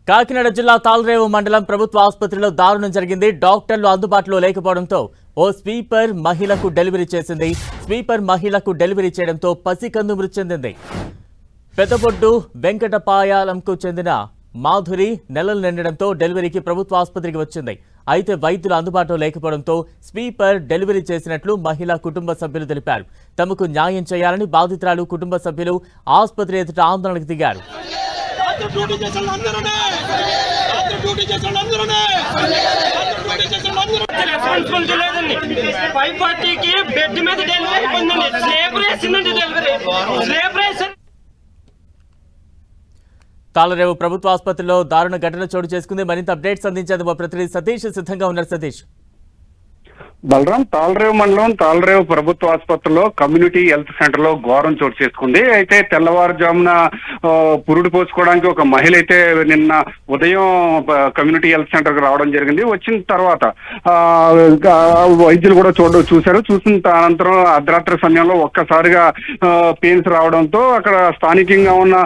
కాకినాడ జిల్లా తాళ్రేవు మండలం ప్రభుత్వ ఆసుపత్రిలో దారుణం జరిగింది. డాక్టర్లు అందుబాటులో లేకపోవడంతో ఓ స్వీపర్ మహిళకు డెలివరీ చేసింది. స్వీపర్ మహిళకు డెలివరీ చేయడంతో పసికందు మృతి చెందింది. పెద్దబొడ్డు వెంకటపాయాలంకు చెందిన మాధురి నెలలు నిండడంతో డెలివరీకి ప్రభుత్వ ఆసుపత్రికి వచ్చింది. అయితే వైద్యులు అందుబాటులో లేకపోవడంతో స్వీపర్ డెలివరీ చేసినట్లు మహిళా కుటుంబ సభ్యులు తెలిపారు. తమకు న్యాయం చేయాలని బాధితురాలు కుటుంబ సభ్యులు ఆసుపత్రి ఎదుట ఆందోళనకు దిగారు. తాళ్రేవు ప్రభుత్వ ఆసుపత్రిలో దారుణ ఘటన చోటు చేసుకుంది. మరింత అప్డేట్స్ అందించేందుకు ప్రతినిధి సతీష్ సిద్ధంగా ఉన్నారు. సతీష్. బలరాం, తాళ్రేవు మండలం తాళ్రేవు ప్రభుత్వ ఆసుపత్రిలో కమ్యూనిటీ హెల్త్ సెంటర్ లో ఘోరం చోటు చేసుకుంది. అయితే తెల్లవారుజామున పురుడు పోసుకోవడానికి ఒక మహిళ అయితే నిన్న ఉదయం కమ్యూనిటీ హెల్త్ సెంటర్ కు రావడం జరిగింది. వచ్చిన తర్వాత వైద్యులు కూడా చూశారు. చూసిన అనంతరం అర్ధరాత్రి సమయంలో ఒక్కసారిగా పెయిన్స్ రావడంతో అక్కడ స్థానికంగా ఉన్న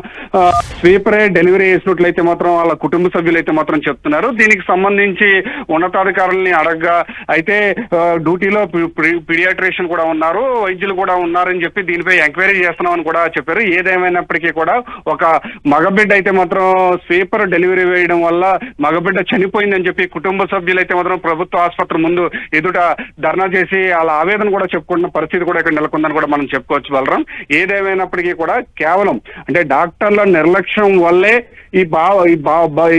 స్వీపరే డెలివరీ చేసినట్లయితే మాత్రం వాళ్ళ కుటుంబ సభ్యులు అయితే మాత్రం చెప్తున్నారు. దీనికి సంబంధించి ఉన్నతాధికారులని అడగగా అయితే డ్యూటీలో పీడియాట్రిషియన్ కూడా ఉన్నారు, వైద్యులు కూడా ఉన్నారని చెప్పి దీనిపై ఎంక్వైరీ చేస్తున్నామని కూడా చెప్పారు. ఏదేమైనప్పటికీ కూడా ఒక మగబిడ్డ అయితే మాత్రం స్వీపర్ డెలివరీ వేయడం వల్ల మగబిడ్డ చనిపోయిందని చెప్పి కుటుంబ సభ్యులు అయితే మాత్రం ప్రభుత్వ ఆసుపత్రి ముందు ఎదుట ధర్నా చేసి వాళ్ళ ఆవేదన కూడా చెప్పుకుంటున్న పరిస్థితి కూడా ఇక్కడ నెలకొందని కూడా మనం చెప్పుకోవచ్చు. బలరాం, ఏదేమైనప్పటికీ కూడా కేవలం అంటే డాక్టర్ల నిర్లక్ష్యం వల్లే ఈ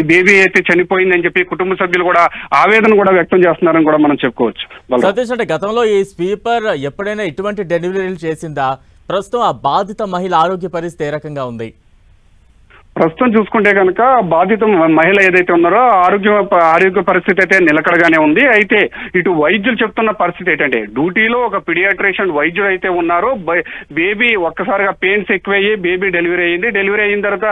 బేబీ అయితే చనిపోయిందని చెప్పి కుటుంబ సభ్యులు కూడా ఆవేదన కూడా వ్యక్తం చేస్తున్నారని కూడా మనం చెప్పుకోవచ్చు. సతీష్, అంటే గతంలో ఈ స్వీపర్ ఎప్పుడైనా ఇటువంటి డెలివరీలు చేసిందా? ప్రస్తుతం ఆ బాధిత మహిళ ఆరోగ్య పరిస్థితి ఏ రకంగా ఉంది? ప్రస్తుతం చూసుకుంటే కనుక బాధిత మహిళ ఏదైతే ఉన్నారో ఆరోగ్య పరిస్థితి అయితే నిలకడగానే ఉంది. అయితే ఇటు వైద్యులు చెప్తున్న పరిస్థితి ఏంటంటే డ్యూటీలో ఒక పీడియాట్రిషియన్ వైద్యుడు అయితే ఉన్నారో బేబీ ఒక్కసారిగా పెయిన్స్ ఎక్కువయ్యి బేబీ డెలివరీ అయింది. డెలివరీ అయిన తర్వాత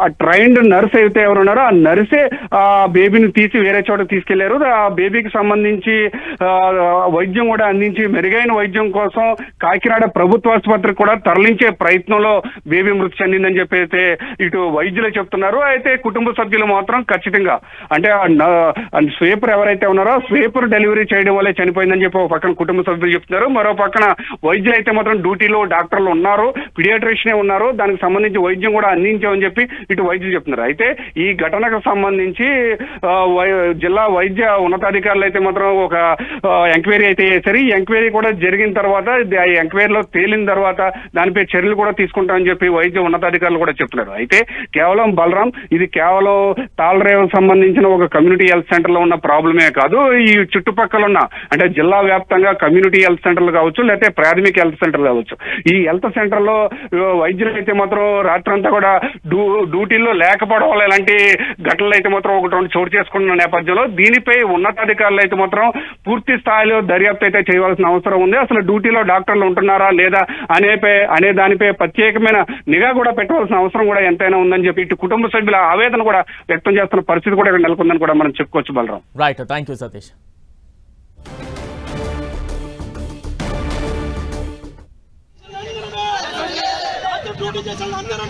ఆ ట్రైన్డ్ నర్స్ అయితే ఎవరు ఉన్నారో ఆ నర్సే ఆ బేబీని తీసి వేరే చోటకి తీసుకెళ్లారు. ఆ బేబీకి సంబంధించి వైద్యం కూడా అందించి మెరుగైన వైద్యం కోసం కాకినాడ ప్రభుత్వ ఆసుపత్రికి కూడా తరలించే ప్రయత్నంలో బేబీ మృతి చెందిందని చెప్పి అయితే ఇటు వైద్యులే చెప్తున్నారు. అయితే కుటుంబ సభ్యులు మాత్రం ఖచ్చితంగా అంటే స్వీపర్ ఎవరైతే ఉన్నారో స్వీపర్ డెలివరీ చేయడం వల్లే చనిపోయిందని చెప్పి ఒక పక్కన కుటుంబ సభ్యులు చెప్తున్నారు. మరో పక్కన వైద్యులు అయితే మాత్రం డ్యూటీలో డాక్టర్లు ఉన్నారు, పీడియాట్రిషియనే ఉన్నారు, దానికి సంబంధించి వైద్యం కూడా అందించామని చెప్పి ఇటు వైద్యులు చెప్తున్నారు. అయితే ఈ ఘటనకు సంబంధించి జిల్లా వైద్య ఉన్నతాధికారులు అయితే మాత్రం ఒక ఎంక్వైరీ అయితే చేశారు. ఈ ఎంక్వైరీ కూడా జరిగిన తర్వాత ఆ ఎంక్వైరీలో తేలిన తర్వాత దానిపై చర్యలు కూడా తీసుకుంటామని చెప్పి వైద్య ఉన్నతాధికారులు కూడా చెప్తున్నారు. అయితే కేవలం బలరాం, ఇది కేవలం తాళ్రేవు సంబంధించిన ఒక కమ్యూనిటీ హెల్త్ సెంటర్ లో ఉన్న ప్రాబ్లమే కాదు. ఈ చుట్టుపక్కల ఉన్న అంటే జిల్లా వ్యాప్తంగా కమ్యూనిటీ హెల్త్ సెంటర్లు కావచ్చు, లేకపోతే ప్రాథమిక హెల్త్ సెంటర్లు కావచ్చు, ఈ హెల్త్ సెంటర్ లో వైద్యులు అయితే మాత్రం రాత్రంతా కూడా డ్యూటీల్లో లేకపోవడం వల్ల ఇలాంటి ఘటనలు అయితే మాత్రం ఒకటి రెండు చోటు చేసుకున్న నేపథ్యంలో దీనిపై ఉన్నతాధికారులు అయితే మాత్రం పూర్తి స్థాయిలో దర్యాప్తు అయితే చేయవలసిన అవసరం ఉంది. అసలు డ్యూటీలో డాక్టర్లు ఉంటున్నారా లేదా అనే దానిపై ప్రత్యేకమైన నిఘా కూడా పెట్టవలసిన అవసరం కూడా ఎంతైనా ఉందని చెప్పి ఇటు కుటుంబ సభ్యుల ఆవేదన కూడా వ్యక్తం చేస్తున్న పరిస్థితి కూడా ఇక్కడ నెలకొందని కూడా మనం చెప్పుకోవచ్చు. Balaram. Right, thank you Satish. Duty చేసిన అందరూ